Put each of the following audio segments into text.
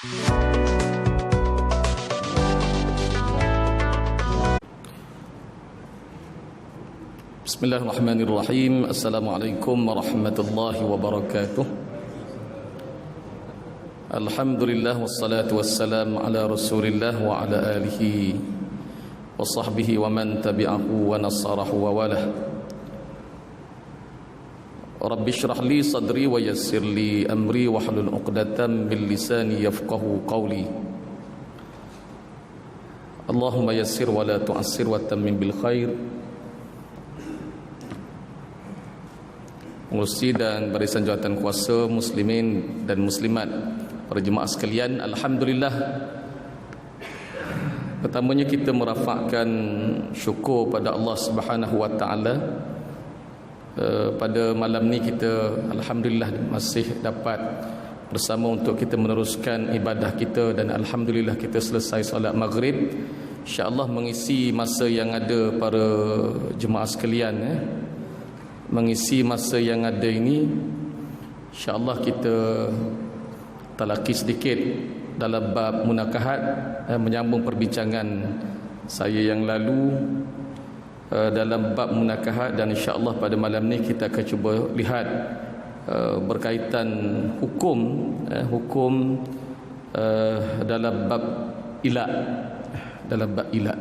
Bismillahirrahmanirrahim. Assalamualaikum warahmatullahi wabarakatuh. Alhamdulillah wassalatu wassalam ala Rasulillah wa ala alihi wa sahbihi wa man tabi'ahu wa nasarahu wa walah. Rabbi shrah li sadri wa yassir li amri wa hlul 'uqdatam min lisani yafqahu qawli. Allahumma yassir wa la tu'assir wa tammim bil khair. Pengurusi dan barisan jawatan kuasa muslimin dan muslimat, para jemaah sekalian, alhamdulillah, pertamanya kita merafakkan syukur pada Allah Subhanahu wa taala. Pada malam ni kita alhamdulillah masih dapat bersama untuk kita meneruskan ibadah kita, dan alhamdulillah kita selesai solat maghrib. InsyaAllah mengisi masa yang ada para jemaah sekalian, mengisi masa yang ada ini, insya-Allah kita talaki sedikit dalam bab munakahat, menyambung perbincangan saya yang lalu dalam bab munakahat, dan insya-Allah pada malam ni kita akan cuba lihat berkaitan hukum dalam bab ila, dalam bab ila.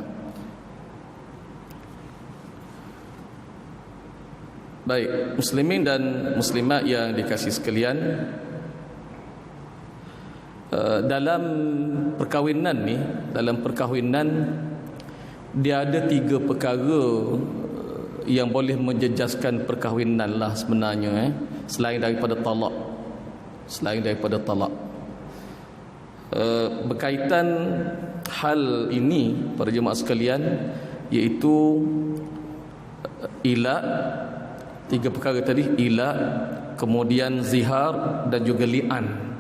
Baik, muslimin dan muslimat yang dikasihi sekalian, dalam perkahwinan ni, dia ada 3 perkara yang boleh menjejaskan perkahwinan lah sebenarnya, selain daripada talak. Berkaitan hal ini para jemaah sekalian, iaitu ila. 3 perkara tadi, ila, kemudian zihar dan juga li'an.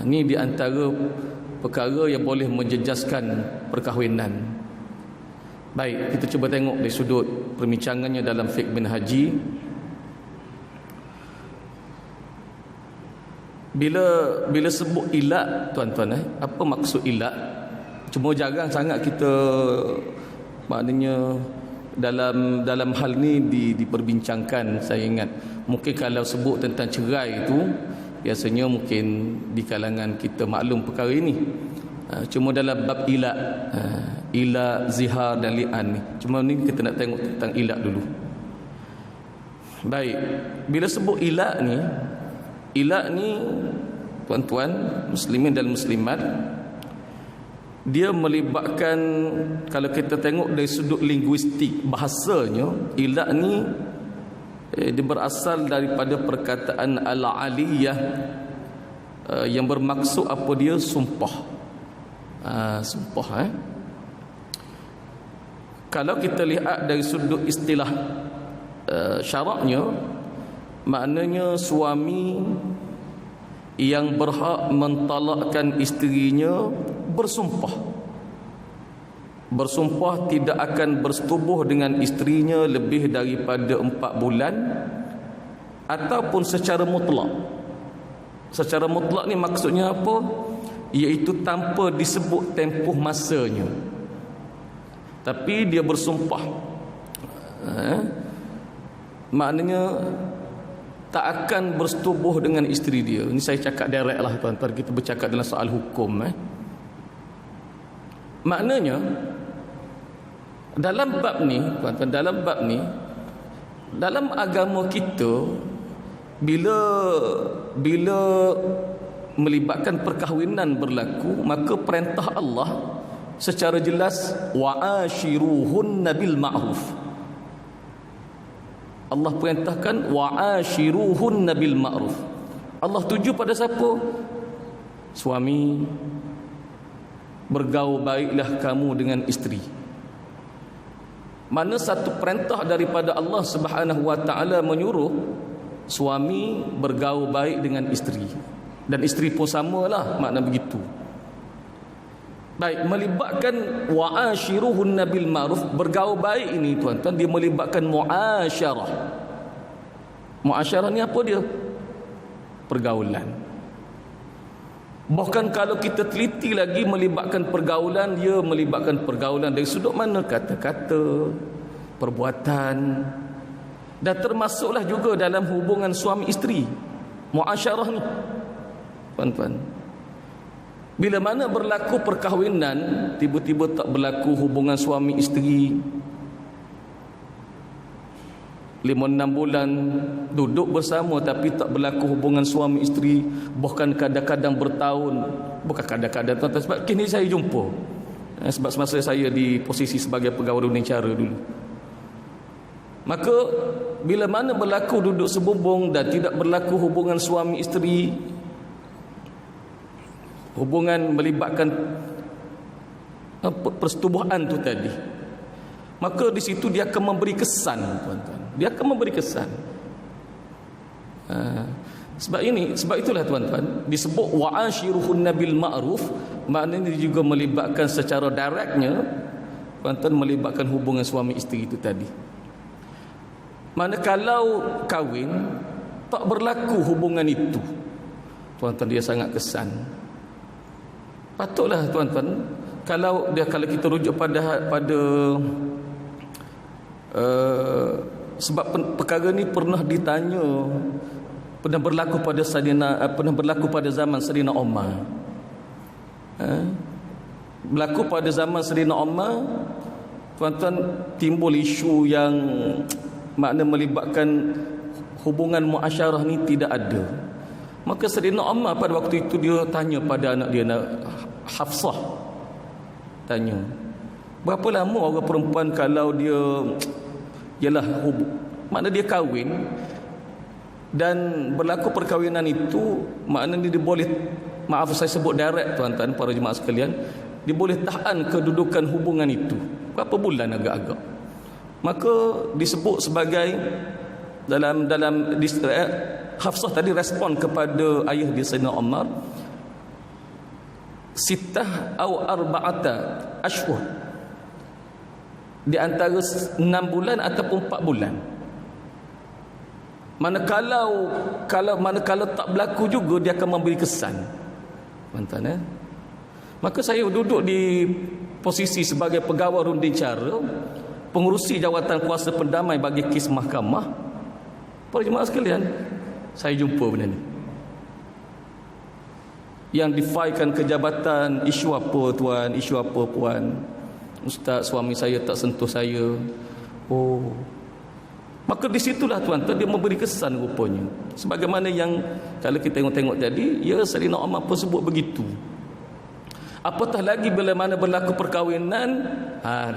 Ini di antara perkara yang boleh menjejaskan perkahwinan. Baik, kita cuba tengok dari sudut perbincangannya dalam fiqh minhaji. Bila sebut ila, tuan-tuan, apa maksud ila? Cuma jarang sangat kita, maknanya dalam hal ni diperbincangkan. Saya ingat mungkin kalau sebut tentang cerai itu biasanya mungkin di kalangan kita maklum perkara ini. Cuma dalam bab ila, zihar dan li'an ni, cuma ni kita nak tengok tentang ila dulu. Baik, bila sebut ila ni tuan-tuan muslimin dan muslimat, dia melibatkan, kalau kita tengok dari sudut linguistik bahasanya, ila ni dia berasal daripada perkataan al-aliyah yang bermaksud apa dia? Sumpah. Kalau kita lihat dari sudut istilah syaraknya, maknanya suami yang berhak mentalakkan isterinya bersumpah tidak akan bersetubuh dengan isterinya lebih daripada 4 bulan, ataupun secara mutlak. Secara mutlak ni maksudnya apa? Iaitu tanpa disebut tempoh masanya, tapi dia bersumpah, maknanya tak akan bersetubuh dengan isteri dia. Ini saya cakap direct lah tuan-tuan, kita bercakap dalam soal hukum. Maknanya dalam bab ni, tuan-tuan, dalam agama kita, bila melibatkan perkahwinan berlaku, maka perintah Allah secara jelas, wa'ashiruhunna bil ma'ruf. Allah perintahkan wa'ashiruhunna bil ma'ruf. Allah tuju pada siapa? Suami, bergaul baiklah kamu dengan isteri. Mana satu perintah daripada Allah Subhanahu wa taala menyuruh suami bergaul baik dengan isteri, dan isteri pun samalah, makna begitu. Baik, melibatkan wa'ashiruhunna bil ma'ruf, bergaul baik ini tuan-tuan, dia melibatkan muasyarah. Muasyarah ni apa dia? Pergaulan. Bahkan kalau kita teliti lagi melibatkan pergaulan, dia melibatkan pergaulan dari sudut mana? Kata-kata, perbuatan, dan termasuklah juga dalam hubungan suami isteri, muasyarah ni, tuan-tuan. Bila mana berlaku perkahwinan, tiba-tiba tak berlaku hubungan suami isteri, 5-6 bulan duduk bersama tapi tak berlaku hubungan suami isteri, bahkan kadang-kadang bertahun. Bukan kadang-kadang, tuan-tuan, sebab kini saya jumpa, sebab semasa saya di posisi sebagai pegawai dunia cara dulu. Maka bila mana berlaku duduk sebubung dan tidak berlaku hubungan suami isteri, hubungan melibatkan persetubuhan tu tadi, maka di situ dia akan memberi kesan, tuan-tuan. Dia akan memberi kesan. Sebab itulah, tuan-tuan, disebut wa'ashiruhunna bil ma'ruf, maknanya dia juga melibatkan secara directnya, tuan-tuan, melibatkan hubungan suami isteri itu tadi. Mana kalau kahwin tak berlaku hubungan itu, tuan-tuan, dia sangat kesan. Patutlah, tuan-tuan, kalau kita rujuk pada sebab perkara ni pernah ditanya, pernah berlaku pada zaman Sayyidina Umar. Berlaku pada zaman Sayyidina Umar, tuan-tuan, timbul isu yang makna melibatkan hubungan muasyarah ni tidak ada. Maka Sayyidina Umar pada waktu itu dia tanya pada anak dia, Hafsah, tanya, berapa lama orang perempuan kalau dia makna dia kahwin dan berlaku perkahwinan itu, maknanya dia boleh, maaf saya sebut direct, tuan-tuan, para jemaah sekalian, dia boleh tahan kedudukan hubungan itu berapa bulan agak-agak. Maka disebut sebagai dalam Hafsah tadi respon kepada ayah dia Sayyidina Umar, sittah atau arba'ata ashhur, di antara 6 bulan ataupun 4 bulan. Manakala tak berlaku juga, dia akan memberi kesan, tuan-tuan. Maka saya duduk di posisi sebagai pegawai runding cara, pengurusi jawatan kuasa pendamai bagi kes mahkamah. Para jemaah sekalian, saya jumpa benda ni. Yang difaikan ke jabatan, isu apa tuan, isu apa puan, ustaz, suami saya tak sentuh saya. Oh, maka di situlah, tuan-tuan, dia memberi kesan rupanya. Sebagaimana yang kalau kita tengok tadi, ya, Sayyidina Umar pun sebut begitu. Apatah lagi bila mana berlaku perkahwinan,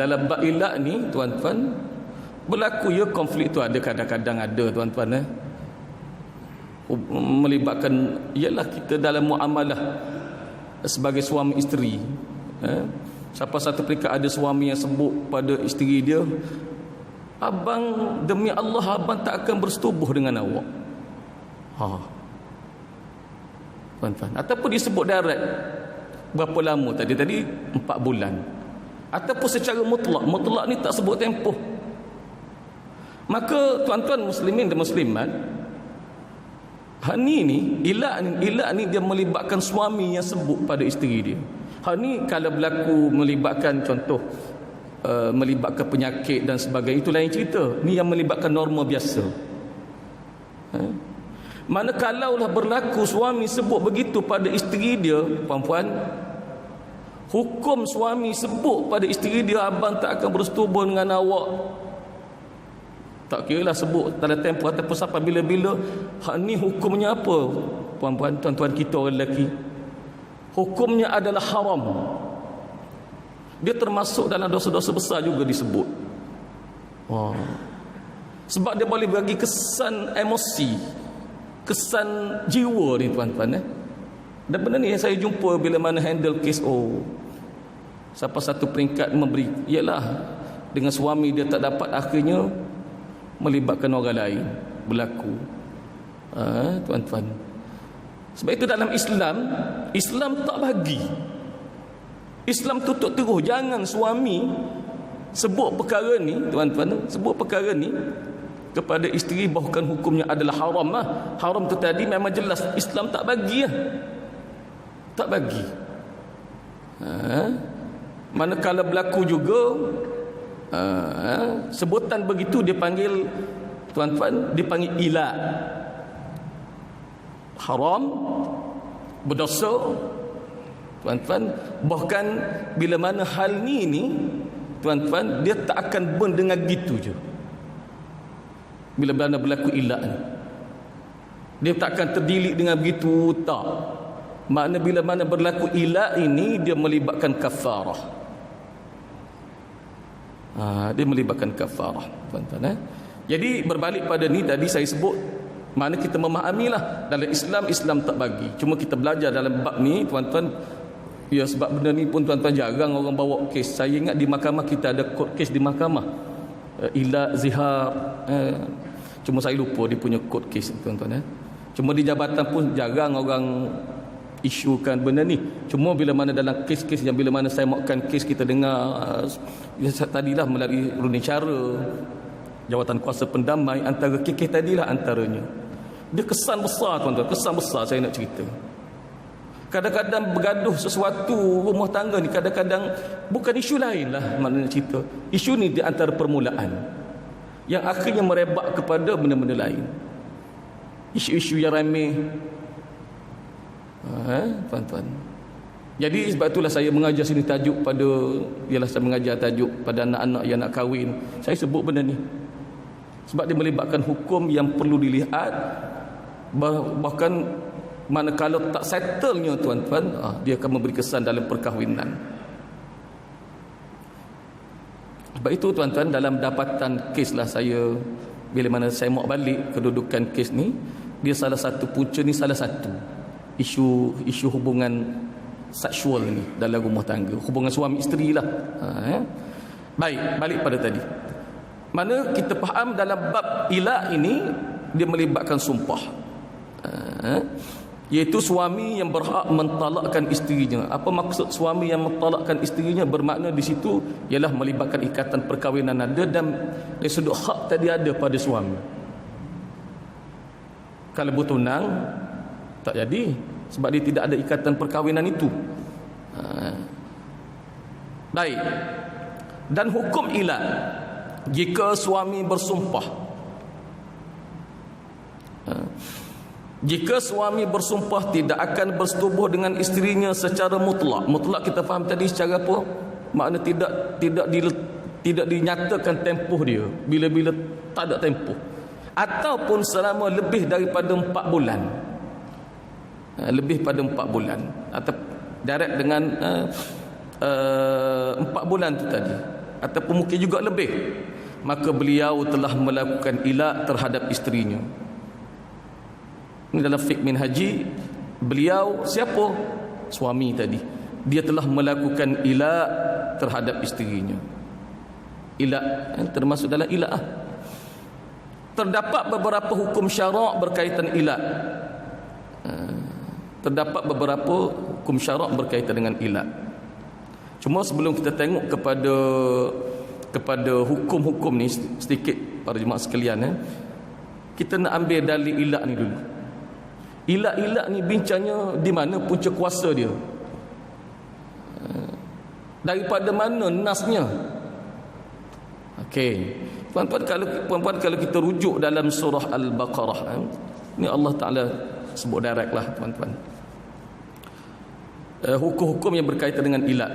dalam bab ilak ni, tuan-tuan, berlaku ya konflik tu ada, kadang-kadang ada, tuan-tuan, melibatkan, ialah kita dalam muamalah sebagai suami isteri. Siapa satu peringkat ada suami yang sebut pada isteri dia, abang, demi Allah abang tak akan bersetubuh dengan awak. Tuan-tuan, ataupun disebut direct, berapa lama tadi 4 bulan, ataupun secara mutlak ni tak sebut tempoh. Maka tuan-tuan muslimin dan muslimat, ilak ni dia melibatkan suami yang sebut pada isteri dia. Ni kalau berlaku melibatkan, contoh, melibatkan penyakit dan sebagainya, itu lain cerita. Ni yang melibatkan norma biasa. Manakalaulah berlaku suami sebut begitu pada isteri dia, puan-puan, hukum suami sebut pada isteri dia, abang tak akan bersetubuh dengan awak, tak kira lah sebut dalam tempoh ataupun sampai bila-bila. Ni hukumnya apa, puan-puan, tuan-tuan kita orang lelaki? Hukumnya adalah haram. Dia termasuk dalam dosa-dosa besar juga disebut. Sebab dia boleh bagi kesan emosi, kesan jiwa ni, tuan-tuan. Dan benda ni yang saya jumpa bila mana handle kes, siapa satu peringkat memberi, ialah dengan suami dia tak dapat, akhirnya melibatkan orang lain berlaku. Tuan-tuan, sebab itu dalam Islam tak bagi, Islam tutup terus. Jangan suami sebut perkara ni, tuan-tuan, sebut perkara ni kepada isteri, bahkan hukumnya adalah haram. Haram tu tadi memang jelas Islam tak bagi. Tak bagi. Manakala berlaku juga sebutan begitu dia panggil, tuan-tuan, dipanggil ila. Haram, berdosa, tuan-tuan. Bahkan bila mana hal ni tuan-tuan, dia tak akan mendengar gitu je. Bila mana berlaku ila ni, dia tak akan terdilik dengan begitu, tak. Makna bila mana berlaku ila ini, dia melibatkan kafarah. Dia melibatkan kafarah, tuan-tuan. Jadi berbalik pada ni tadi saya sebut, mana kita memahamilah dalam Islam tak bagi. Cuma kita belajar dalam bab ni, tuan-tuan. Ya, sebab benda ni pun tuan-tuan jarang orang bawa kes. Saya ingat di mahkamah kita ada kod kes di mahkamah, ila, zihar. Cuma saya lupa dia punya kod kes, tuan-tuan. Cuma di jabatan pun jarang orang isukan benda ni. Cuma bila mana dalam kes-kes yang bila mana saya makan kes, kita dengar tadilah melalui runding cara jawatan kuasa pendamai, antara kes tadilah antaranya. Dia kesan besar, tuan-tuan, kesan besar saya nak cerita. Kadang-kadang bergaduh sesuatu rumah tangga ni, kadang-kadang bukan isu lain lah maknanya cerita. Isu ni di antara permulaan yang akhirnya merebak kepada benda-benda lain. Isu-isu yang remeh, tuan-tuan. Jadi sebab itulah saya mengajar sini tajuk pada, ialah saya mengajar tajuk pada anak-anak yang nak kahwin. Saya sebut benda ni sebab dia melibatkan hukum yang perlu dilihat. Bahkan manakala tak settlenya, tuan-tuan, dia akan memberi kesan dalam perkahwinan. Sebab itu, tuan-tuan, dalam dapatan kes lah saya, bila mana saya mau balik kedudukan kes ni, dia salah satu punca ni, salah satu isu hubungan seksual ni dalam rumah tangga, hubungan suami isteri lah. Baik, balik pada tadi. Mana kita faham dalam bab ila ini, dia melibatkan sumpah, iaitu suami yang berhak mentalakkan isterinya. Apa maksud suami yang mentalakkan isterinya? Bermakna di situ ialah melibatkan ikatan perkahwinan ada, dan dari sudut hak tadi ada pada suami. Kalau bertunang tak jadi, sebab dia tidak ada ikatan perkahwinan itu. Baik. Dan hukum ila, jika suami bersumpah, jika suami bersumpah tidak akan bersetubuh dengan isterinya secara mutlak. Mutlak kita faham tadi secara apa? Makna tidak dinyatakan tempoh dia, bila-bila tak ada tempoh, ataupun selama lebih daripada 4 bulan. Lebih pada 4 bulan, atau direct dengan 4 bulan tu tadi, ataupun mungkin juga lebih, maka beliau telah melakukan ila terhadap isterinya. Ini dalam fiqh minhaji, beliau siapa? Suami tadi, dia telah melakukan ila terhadap isterinya. Ila termasuk dalam ila. Terdapat beberapa hukum syarak berkaitan ila. Terdapat beberapa hukum syarak berkaitan dengan ila. Cuma sebelum kita tengok kepada hukum-hukum ni sedikit para jemaah sekalian, kita nak ambil dalil ila ni dulu. Ila ni bincangnya di mana punca kuasa dia, daripada mana nasnya. Okey, puan-puan, kalau kita rujuk dalam surah Al-Baqarah, ni Allah Ta'ala sebut direct lah, tuan-tuan, hukum-hukum yang berkaitan dengan ila.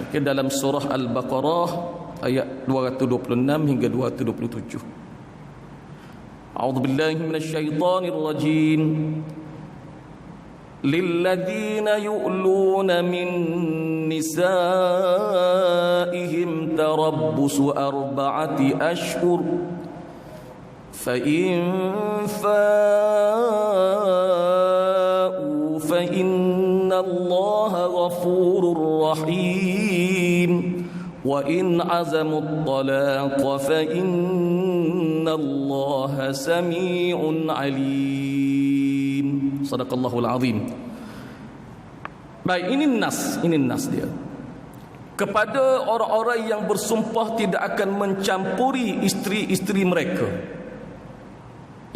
Okey, dalam surah Al-Baqarah ayat 226 hingga 227. A'udzubillahi minasyaitonir rajim. للذين يؤلون من نسائهم تربص 4 أشهر فإن فاءوا فإن الله غفور رحيم وإن عزموا الطلاق فإن الله سميع عليم. Sadaqallahul azim. Baik, ini nas dia. Kepada orang-orang yang bersumpah tidak akan mencampuri isteri-isteri mereka.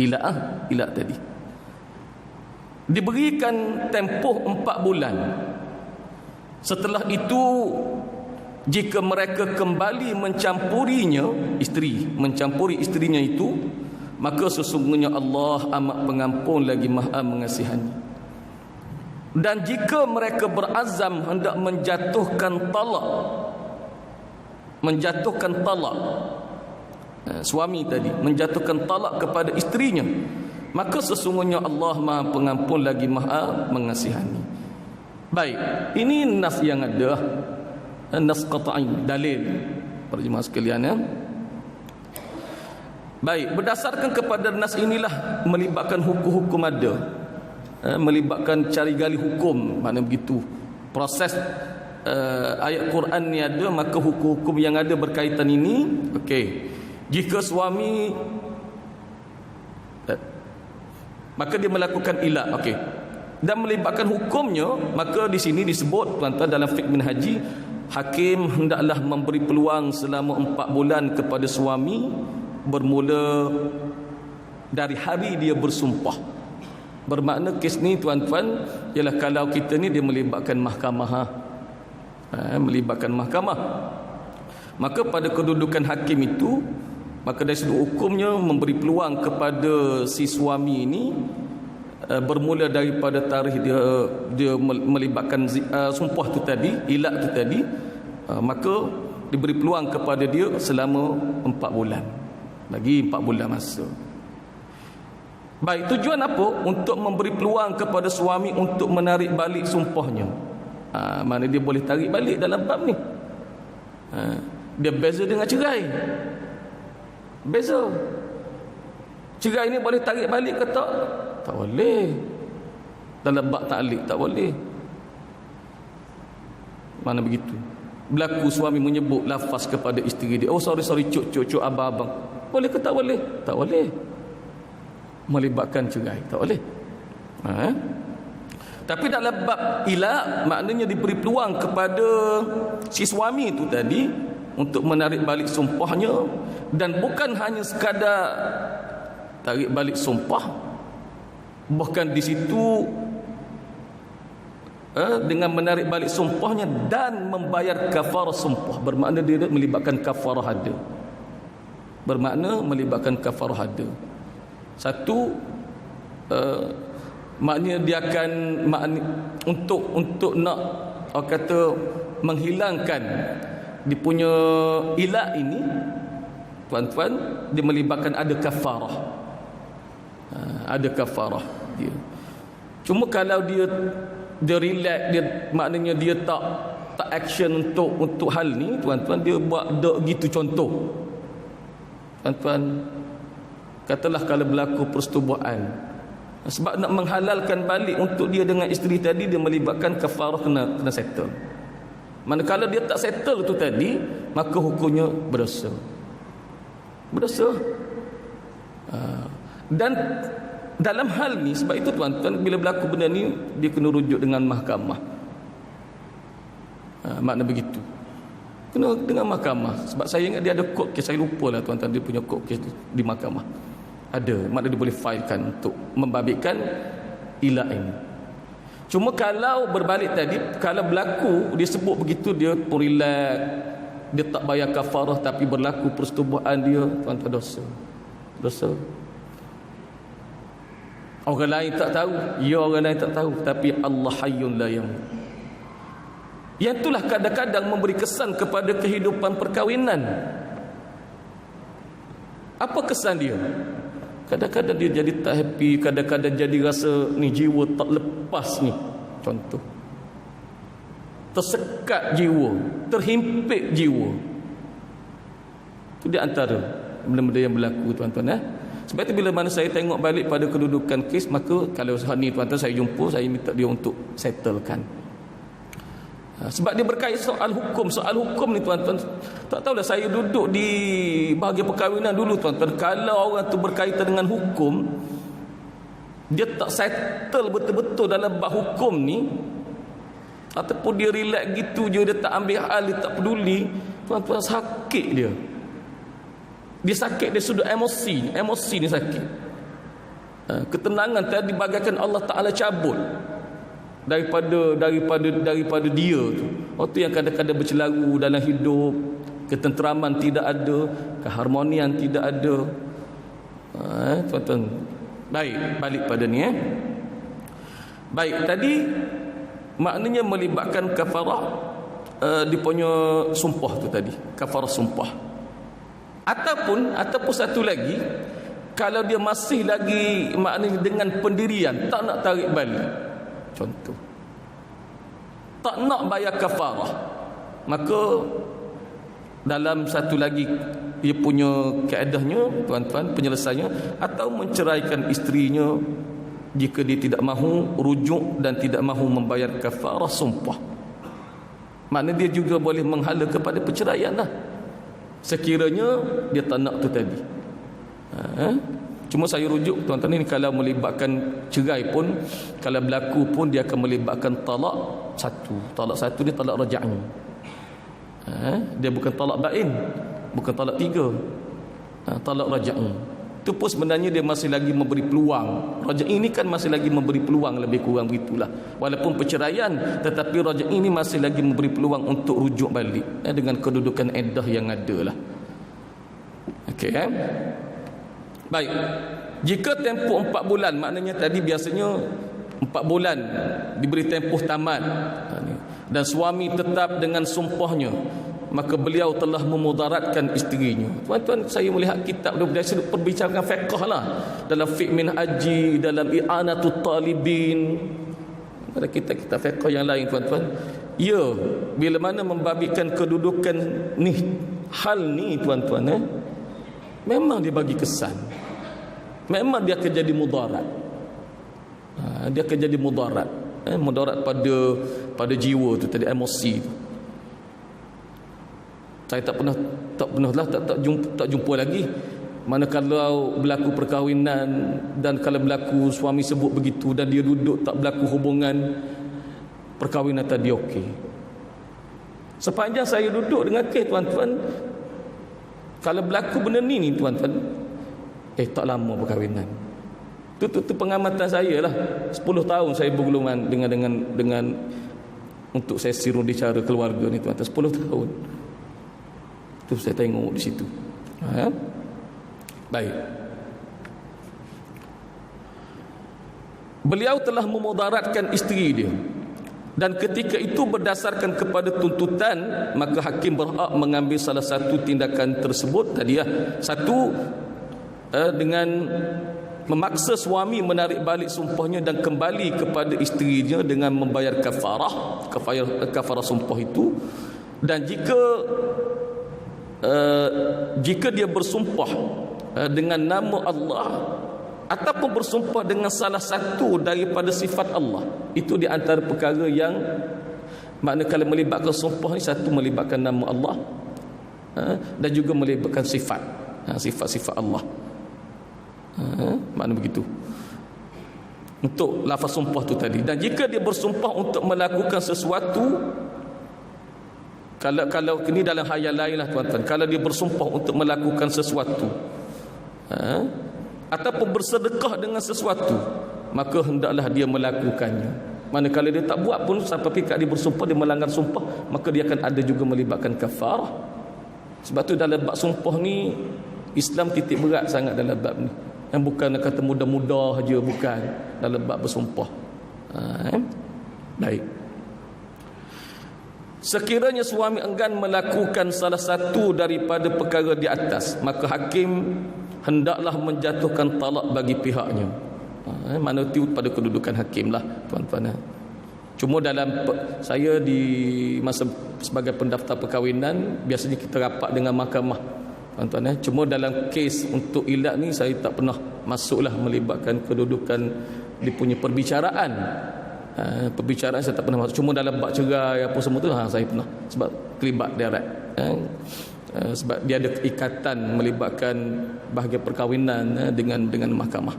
Ila tadi diberikan tempoh 4 bulan. Setelah itu, jika mereka kembali mencampurinya, isteri mencampuri isterinya itu, maka sesungguhnya Allah amat pengampun lagi maha mengasihani. Dan jika mereka berazam hendak menjatuhkan talak, suami tadi menjatuhkan talak kepada isterinya, maka sesungguhnya Allah maha pengampun lagi maha mengasihani. Baik, ini nas yang ada, nas qat'i, dalil para jemaah sekalian ya. Baik, berdasarkan kepada nas inilah melibatkan hukum-hukum ada, melibatkan cari gali hukum, makna begitu proses ayat Quran ni ada, maka hukum-hukum yang ada berkaitan ini. Okey, jika suami maka dia melakukan ilah, okey, dan melibatkan hukumnya, maka di sini disebut tuan-tuan dalam fiqh minhaji, hakim hendaklah memberi peluang selama 4 bulan kepada suami bermula dari hari dia bersumpah. Bermakna kes ni tuan-tuan ialah kalau kita ni dia melibatkan mahkamah, maka pada kedudukan hakim itu, maka dari sudut hukumnya memberi peluang kepada si suami ini bermula daripada tarikh dia melibatkan sumpah tu tadi, ilak tu tadi, maka diberi peluang kepada dia selama 4 bulan. Lagi 4 bulan masa. Baik, tujuan apa? Untuk memberi peluang kepada suami untuk menarik balik sumpahnya. Mana dia boleh tarik balik dalam bab ni. Dia beza dengan cerai. Beza. Cerai ni boleh tarik balik ke tak? Tak boleh. Dalam bab ta'liq tak boleh. Mana begitu? Berlaku suami menyebut lafaz kepada isteri dia, oh sorry cuk abang. Boleh ke tak boleh? Tak boleh. Melibatkan cerai, tak boleh. Tapi dalam bab ilak, maknanya diberi peluang kepada si suami itu tadi untuk menarik balik sumpahnya, dan bukan hanya sekadar tarik balik sumpah, bahkan di situ dengan menarik balik sumpahnya dan membayar kafarah sumpah. Bermakna dia melibatkan kafarah ada. Satu, maknanya dia akan untuk nak kata menghilangkan dia punya ilak ini, tuan-tuan, dia melibatkan ada kafarah. Ada kafarah dia. Cuma kalau dia relax, dia maknanya dia tak action untuk hal ni, tuan-tuan, dia buat gitu. Contoh, tuan-tuan, katalah kalau berlaku persetubuhan, sebab nak menghalalkan balik untuk dia dengan isteri tadi, dia melibatkan kafarah, kena settle. Manakala dia tak settle tu tadi, maka hukumnya berdosa. Dan dalam hal ni, sebab itu tuan-tuan, bila berlaku benda ni, dia kena rujuk dengan mahkamah. Makna begitu, kena dengan mahkamah. Sebab saya ingat dia ada court case, saya lupa lah tuan-tuan, dia punya court case di mahkamah ada, makna dia boleh filekan untuk membabitkan ilak ini. Cuma kalau berbalik tadi, kalau berlaku dia sebut begitu, dia relax, dia tak bayar kafarah, tapi berlaku persetubuhan dia, tuan-tuan, dosa. Orang lain tak tahu, orang lain tak tahu, tapi Allah hayyun la yamut. Yang itulah kadang-kadang memberi kesan kepada kehidupan perkahwinan. Apa kesan dia? Kadang-kadang dia jadi tak happy, kadang-kadang jadi rasa ni jiwa tak lepas ni. Contoh, tersekat jiwa, terhimpit jiwa. Itu di antara benda-benda yang berlaku, tuan-tuan. Sebab itu bila mana saya tengok balik pada kedudukan kes, maka kalau hari ni tuan-tuan saya jumpa, saya minta dia untuk settlekan. Sebab dia berkait soal hukum ni, tuan-tuan. Tak tahulah, saya duduk di bahagian perkahwinan dulu, tuan-tuan. Kalau orang tu berkaitan dengan hukum, dia tak settle betul-betul dalam bab hukum ni, ataupun dia relax gitu je, dia tak ambil hal, dia tak peduli, tuan-tuan, sakit dia. Dia sakit dari sudut emosi ni sakit. Ketenangan tadi bagaikan Allah Ta'ala cabut. daripada dia tu. Waktu yang kadang-kadang bercelaru dalam hidup, ketenteraman tidak ada, keharmonian tidak ada. Tuan-tuan. Baik, balik pada ni Baik, tadi maknanya melibatkan kafarah dia punya sumpah tu tadi, kafarah sumpah. Ataupun satu lagi, kalau dia masih lagi maknanya dengan pendirian tak nak tarik balik, contoh tak nak bayar kafarah, maka dalam satu lagi dia punya kaedahnya, tuan-tuan, penyelesaiannya, atau menceraikan isterinya jika dia tidak mahu rujuk dan tidak mahu membayar kafarah sumpah. Maknanya dia juga boleh menghala kepada perceraian lah, sekiranya dia tak nak tu tadi. Cuma saya rujuk, tuan-tuan, ini kalau melibatkan cerai pun, kalau berlaku pun dia akan melibatkan talak satu. Talak satu dia talak raja'ni. Dia bukan talak bain, bukan talak tiga, talak raja'ni. Itu pun sebenarnya dia masih lagi memberi peluang. Raja'ni ini kan masih lagi memberi peluang, lebih kurang begitulah. Walaupun perceraian, tetapi raja'ni ini masih lagi memberi peluang untuk rujuk balik dengan kedudukan iddah yang ada lah. Okey, baik. Jika tempoh 4 bulan, maknanya tadi biasanya 4 bulan diberi tempoh tamat, dan suami tetap dengan sumpahnya, maka beliau telah memudaratkan isterinya. Tuan-tuan, saya melihat kitab biasa perbicarakan fiqh lah, dalam fiqh minhaji, dalam i'anatul talibin, ada kitab-kitab fiqh yang lain, tuan-tuan. Ya, bila mana membabikan kedudukan ni, hal ni, tuan-tuan, memang dia bagi kesan, memang dia akan jadi mudarat. Dia akan jadi mudarat, mudarat pada jiwa tu tadi, emosi tu. Saya tak jumpa lagi mana kalau berlaku perkahwinan, dan kalau berlaku suami sebut begitu dan dia duduk tak berlaku hubungan, perkahwinan tadi okey. Sepanjang saya duduk dengan kes, tuan-tuan, kalau berlaku benda ni tuan-tuan, tak lama perkahwinan. Itu pengamatan saya lah. 10 tahun saya bergulungan dengan untuk sesi rudi cara keluarga ni, tuan-tuan. 10 tahun. Itu saya tengok di situ. Baik. Beliau telah memudaratkan isteri dia, dan ketika itu berdasarkan kepada tuntutan, maka hakim berhak mengambil salah satu tindakan tersebut tadi ya. Satu, dengan memaksa suami menarik balik sumpahnya dan kembali kepada isterinya dengan membayar kafarah sumpah itu. Dan jika dia bersumpah dengan nama Allah, ataupun bersumpah dengan salah satu daripada sifat Allah, itu di antara perkara yang makna kalau melibatkan sumpah ni, satu melibatkan nama Allah, dan juga melibatkan sifat-sifat Allah. Makna begitu untuk lafaz sumpah tu tadi. Dan jika dia bersumpah untuk melakukan sesuatu, kalau ini dalam hayal lain lah, tuan-tuan, kalau dia bersumpah untuk melakukan sesuatu, ataupun bersedekah dengan sesuatu, maka hendaklah dia melakukannya. Manakala dia tak buat pun, sampai pikat dia bersumpah, dia melanggar sumpah, maka dia akan ada juga melibatkan kafarah. Sebab tu dalam bab sumpah ni, Islam titik berat sangat dalam bab ni. Yang bukan kata mudah-mudah je, bukan, dalam bab bersumpah. Baik. Sekiranya suami enggan melakukan salah satu daripada perkara di atas, maka hakim hendaklah menjatuhkan talak bagi pihaknya. Mana itu pada kedudukan hakim lah, tuan-tuan. Cuma dalam saya di masa sebagai pendaftar perkahwinan, biasanya kita rapat dengan mahkamah, tuan-tuan. Cuma dalam kes untuk ilat ni, saya tak pernah masuklah melibatkan kedudukan dia punya perbicaraan. Perbicaraan saya tak pernah masuk. Cuma dalam bab cerai apa semua tu saya pernah, sebab terlibat direct, sebab dia ada ikatan melibatkan bahagian perkahwinan dengan mahkamah.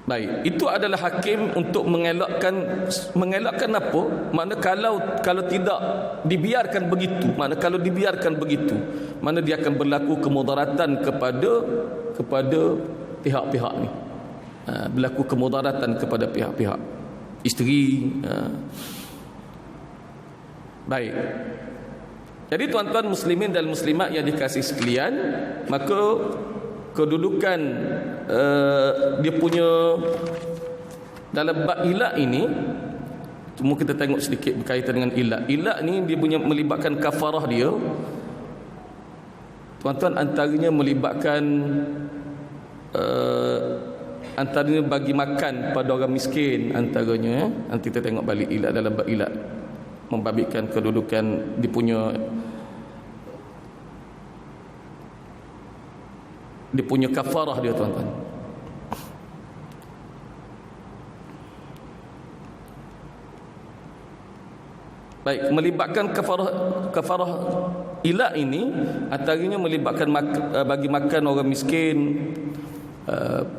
Baik, itu adalah hakim untuk mengelakkan apa? Makna kalau tidak dibiarkan begitu, makna kalau dibiarkan begitu, mana dia akan berlaku kemudaratan kepada pihak-pihak ni. Berlaku kemudaratan kepada pihak-pihak isteri. Baik. Jadi tuan-tuan muslimin dan muslimat yang dikasihi sekalian, maka kedudukan dia punya dalam bab ilak ini, cuma kita tengok sedikit berkaitan dengan ilak. Ilak ni dia punya melibatkan kafarah dia. Tuan-tuan, antaranya melibatkan antaranya bagi makan pada orang miskin, antaranya. Nanti kita tengok balik ilak dalam bab ilak, membabitkan kedudukan dia punya kafarah dia, tuan-tuan. Baik, melibatkan kafarah ilak ini antaranya melibatkan bagi makan orang miskin,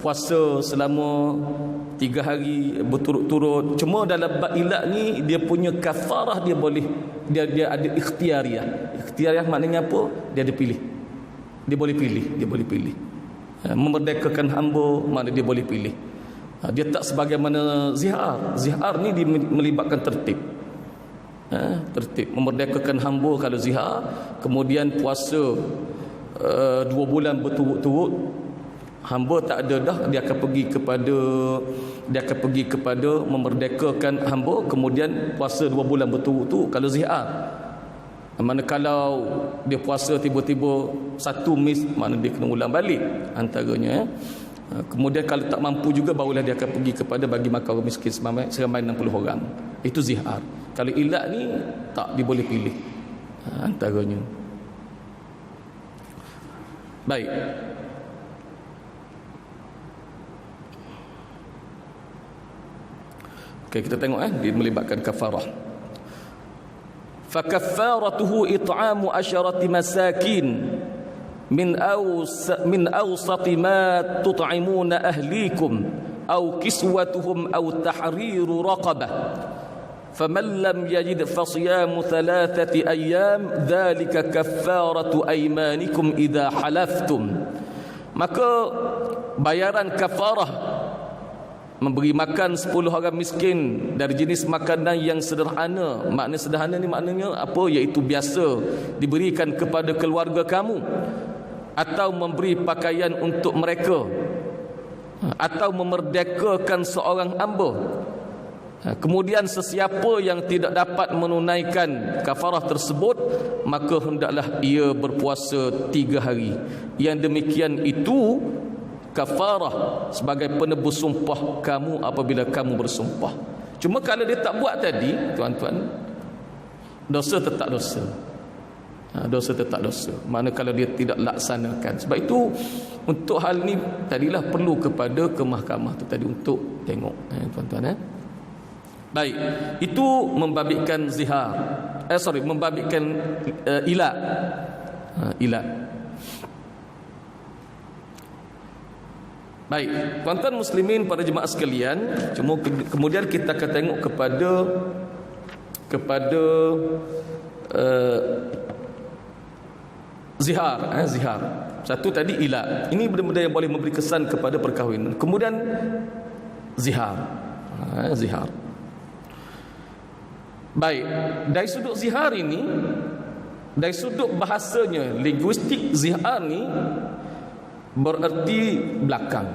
puasa selama 3 hari berturut-turut. Cuma dalam bab ilak ni dia punya kafarah dia boleh, dia ada ikhtiariah. Ikhtiariah maknanya apa? Dia ada pilih. Dia boleh pilih. Memerdekakan hamba, mana dia boleh pilih. Dia tak sebagaimana zihar. Zihar ni dia melibatkan tertib. Tertib, memerdekakan hamba kalau zihar, kemudian puasa 2 bulan berturut-turut, hamba tak ada dah, dia akan pergi kepada memerdekakan hamba, kemudian puasa 2 bulan berturut-turut kalau zihar. Manakala dia puasa tiba-tiba 1 mis, mana dia kena ulang balik antaranya. Kemudian kalau tak mampu juga, barulah dia akan pergi kepada bagi makan orang miskin seramai 60 orang. Itu zihar. Kalau ilak ni tak, dia boleh pilih antaranya. Baik. Okey, kita tengok dia melibatkan kafarah. Fa kaffaratuhu it'amu 'asharati masakin min awsati ma tut'imuna ahlikum aw kiswatuhum aw tahriru raqabah faman lam yajid fasiyamu 3 ayyam dhalika kaffaratu aymanikum idza halaftum. Maka bayaran kafarah memberi makan 10 orang miskin dari jenis makanan yang sederhana. Makna sederhana ni maknanya apa? Iaitu biasa diberikan kepada keluarga kamu, atau memberi pakaian untuk mereka, atau memerdekakan seorang hamba. Kemudian sesiapa yang tidak dapat menunaikan kafarah tersebut, maka hendaklah ia berpuasa 3 hari. Yang demikian itu kafarah sebagai penebus sumpah kamu apabila kamu bersumpah. Cuma kalau dia tak buat tadi, tuan-tuan, dosa tetap dosa. Dosa tetap dosa. Mana kalau dia tidak laksanakan. Sebab itu untuk hal ni tadilah perlu kepada ke mahkamah tu tadi untuk tengok, tuan-tuan. Baik, itu membabitkan zihar. Membabitkan ilak. Ilak. Baik, tuan-tuan muslimin, para jemaah sekalian, cuma kemudian kita akan tengok kepada zihar. Zihar. Satu tadi ilak. Ini benda-benda yang boleh memberi kesan kepada perkahwinan. Kemudian zihar. Zihar. Baik, dari sudut zihar ini, dari sudut bahasanya, linguistik, zihar ni bererti belakang.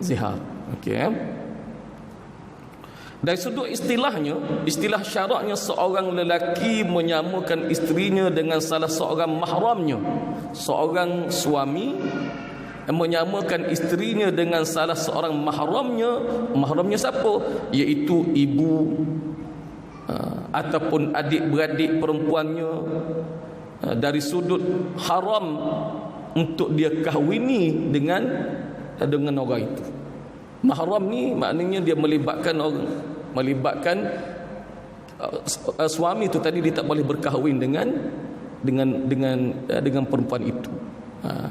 Zihar. Okey. Dari sudut istilahnya, istilah syaraknya, seorang lelaki menyamakan isterinya dengan salah seorang mahramnya. Seorang suami menyamakan isterinya dengan salah seorang mahramnya. Mahramnya siapa? Iaitu ibu ataupun adik-beradik perempuannya. Dari sudut haram untuk dia kahwini dengan orang itu. Mahram ni maknanya dia melibatkan suami itu tadi, dia tak boleh berkahwin dengan perempuan itu,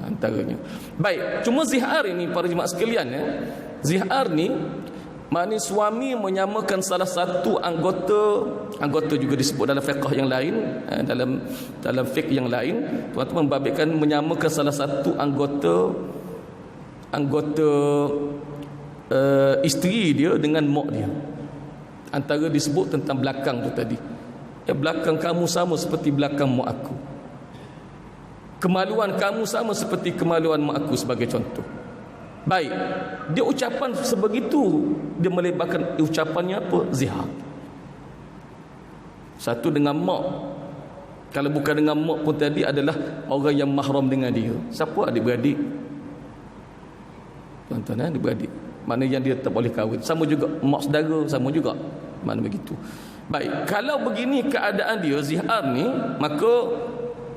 antaranya. Baik, cuma zihar ini para jemaah sekalian, zihar ni maknanya suami menyamakan salah satu anggota juga disebut dalam fiqh yang lain, dalam fiqh yang lain, tuan-tuan membabitkan menyamakan salah satu anggota anggota isteri dia dengan mak dia. Antara disebut tentang belakang tu tadi. Belakang kamu sama seperti belakang mak aku. Kemaluan kamu sama seperti kemaluan mak aku, sebagai contoh. Baik, dia ucapan sebegitu, dia melebarkan ucapannya apa? Zihar. Satu dengan mak. Kalau bukan dengan mak pun tadi adalah orang yang mahram dengan dia. Siapa? Adik-beradik. Tuan-tuan, adik-beradik. Mana yang dia tak boleh kahwin. Sama juga mak saudara, sama juga. Mana begitu. Baik, kalau begini keadaan dia, zihar ni, maka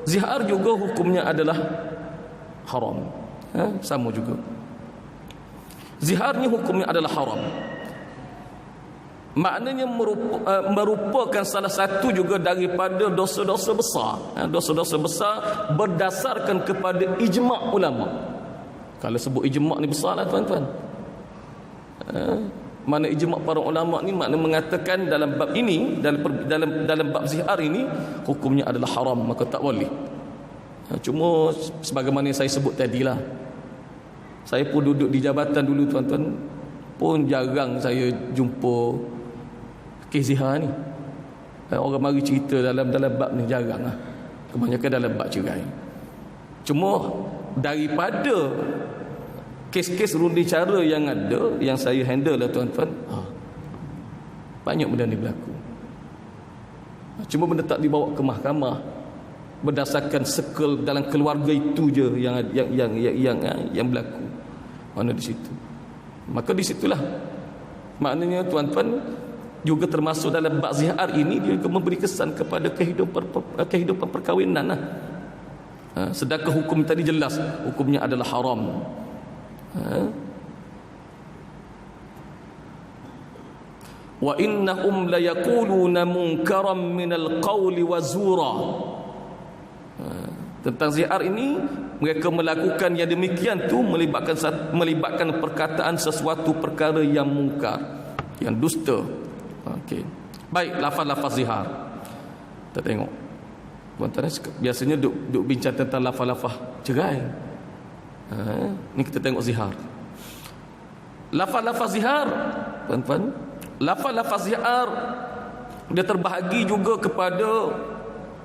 zihar juga hukumnya adalah haram. Sama juga. Zihar ni hukumnya adalah haram. Maknanya merupakan salah satu juga daripada dosa-dosa besar. Dosa-dosa besar berdasarkan kepada ijma' ulama. Kalau sebut ijma' ni besar lah tuan-tuan. Mana ijma' para ulama ni makna mengatakan dalam bab ini, dalam bab zihar ini, hukumnya adalah haram, maka tak boleh. Cuma sebagaimana yang saya sebut tadilah, saya pun duduk di jabatan dulu tuan-tuan, pun jarang saya jumpa kes zihar ni. Orang mari cerita dalam bab ni jarang lah. Kebanyakan dalam bab cerai. Cuma daripada kes-kes rundi cara yang ada, yang saya handle lah tuan-tuan, banyak benda ni berlaku. Cuma benda tak dibawa ke mahkamah berdasarkan circle dalam keluarga itu je yang berlaku. Mana di situ. Maka di situlah maknanya tuan-tuan juga termasuk dalam bab zihar ini, dia juga memberi kesan kepada kehidupan perkahwinan lah. Sedangkan hukum tadi jelas hukumnya adalah haram. Wa innahum la yaquluna munkaran minal qawli wa zura. Tentang zihar ini, mereka melakukan yang demikian tu melibatkan perkataan sesuatu perkara yang mungkar, yang dusta. Okey. Baik, lafaz-lafaz zihar. Kita tengok. Tuan-tuan biasanya duk bincang tentang lafaz-lafaz cerai. Ni kita tengok zihar. Lafaz-lafaz zihar, tuan-tuan, lafaz-lafaz zihar dia terbahagi juga kepada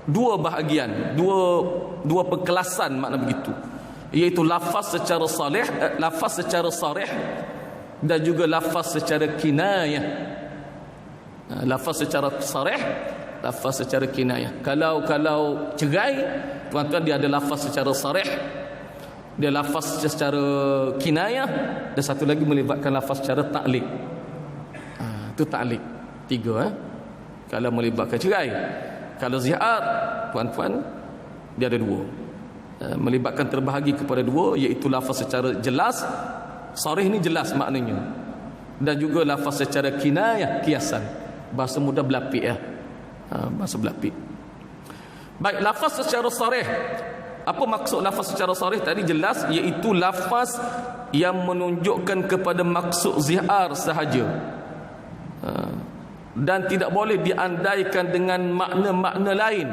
dua bahagian, dua pengkelasan, makna begitu, iaitu lafaz secara salih, lafaz secara sarih, dan juga lafaz secara kinayah. Lafaz secara sarih, lafaz secara kinayah. Kalau cerai, tuan-tuan, dia ada lafaz secara sarih, dia lafaz secara kinayah, dan satu lagi melibatkan lafaz secara ta'liq. Itu ta'liq. 3 kalau melibatkan cerai. Kalau zihar, tuan-tuan, dia ada 2. Melibatkan terbahagi kepada 2, iaitu lafaz secara jelas, sarih ni jelas maknanya, dan juga lafaz secara kinayah, kiasan. Bahasa mudah belapik bahasa belapik. Baik, lafaz secara sarih. Apa maksud lafaz secara sarih tadi? Jelas, iaitu lafaz yang menunjukkan kepada maksud zihar sahaja, dan tidak boleh diandaikan dengan makna-makna lain.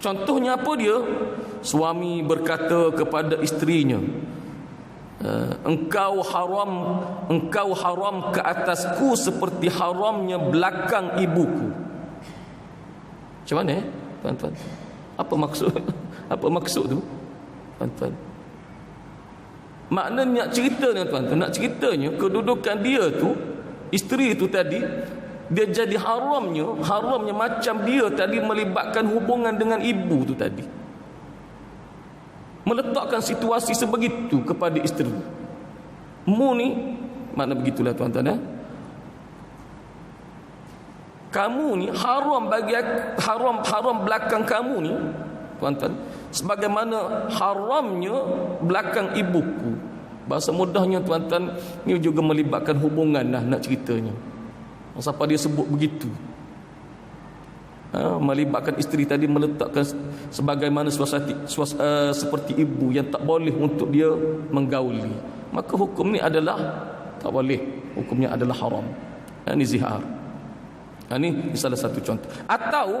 Contohnya apa dia? Suami berkata kepada isterinya, engkau haram ke atasku seperti haramnya belakang ibuku. Macam mana tuan-tuan? Apa maksud tu, tuan-tuan? Maknanya ceritanya, tuan-tuan, nak ceritanya kedudukan dia tu, isteri itu tadi, dia jadi haramnya macam dia tadi melibatkan hubungan dengan ibu tu tadi. Meletakkan situasi sebegitu kepada isteri. Mu ni, makna begitulah tuan-tuan. Kamu ni haram bagi aku, haram belakang kamu ni, tuan-tuan, sebagaimana haramnya belakang ibuku. Bahasa mudahnya, tuan-tuan, ni juga melibatkan hubungan lah nak ceritanya. Siapa dia sebut begitu? Melibatkan isteri tadi, meletakkan sebagaimana seperti ibu yang tak boleh untuk dia menggauli. Maka hukum ni adalah tak boleh, hukumnya adalah haram. Ini zihar. Ini salah satu contoh. Atau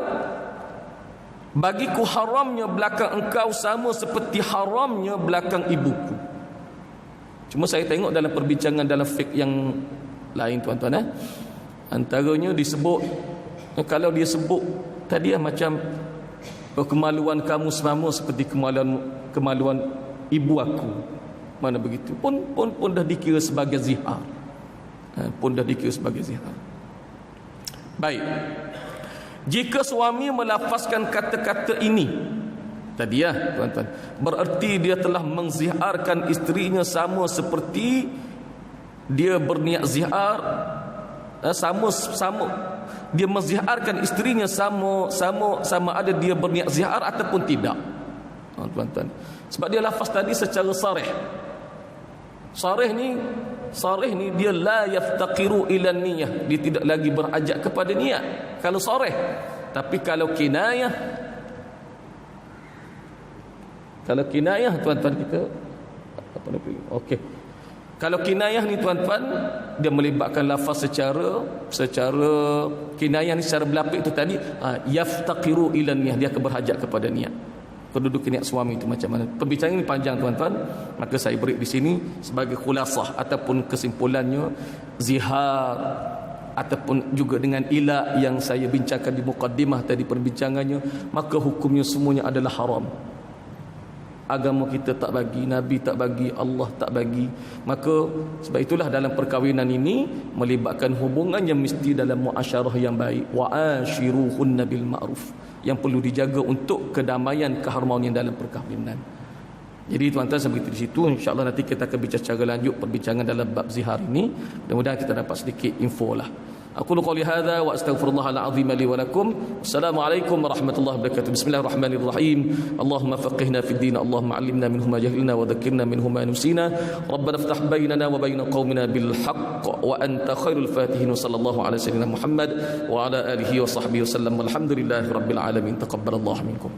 bagiku haramnya belakang engkau sama seperti haramnya belakang ibuku. Cuma saya tengok dalam perbincangan dalam fiqh yang lain tuan-tuan, antaranya disebut, kalau dia sebut tadi macam kemaluan kamu sama seperti kemaluan ibu aku, mana begitu, pun dah dikira sebagai zihar, Baik, jika suami melafazkan kata-kata ini tadi tuan-tuan, bererti dia telah mengziharkan isterinya sama seperti dia berniat zihar, sama dia menziharkan isterinya sama ada dia berniat zihar ataupun tidak, tuan-tuan. Sebab dia lafaz tadi secara sarih. Sarih ni dia la yaftaqiru ila niyah, dia tidak lagi berajak kepada niat kalau sarih. Tapi kalau kinayah tuan-tuan, kita apa nak pilih? Okey. Kalau kinayah ni tuan-tuan, dia melibatkan lafaz secara kinayah ni secara berlapik itu tadi, yaftaqiru ila niyah, dia akan berhajat kepada niat. Kedudukan niat suami itu macam mana? Perbincangan ini panjang tuan-tuan, maka saya beri di sini sebagai khulasah ataupun kesimpulannya, zihar ataupun juga dengan ila yang saya bincangkan di muqaddimah tadi perbincangannya, maka hukumnya semuanya adalah haram. Agama kita tak bagi, Nabi tak bagi, Allah tak bagi. Maka sebab itulah dalam perkahwinan ini melibatkan hubungan yang mesti dalam muasyarah yang baik, wa ashiruhunna bil ma'ruf, yang perlu dijaga untuk kedamaian, keharmonian dalam perkahwinan. Jadi tuan-tuan, sampai di situ, insya-Allah nanti kita akan bincang secara lanjut perbincangan dalam bab zihar ini. Mudah-mudahan kita dapat sedikit info lah. Aku qouli hadza wa astaghfirullahal azim li wa lakum. Assalamualaikum warahmatullahi wabarakatuh. Bismillahirrahmanirrahim. Allahumma faqihna fid din, Allahumma 'allimna minhu ma jahilna wa dhakkirna minhu ma nusina. Rabbana iftah bainana wa bain qaumina bil haqq wa anta khairul fatihin. Sallallahu ala sayyidina Muhammad wa ala alihi wa sahbihi wasallam. Walhamdulillahi rabbil alamin. Taqabbalallahu minkum.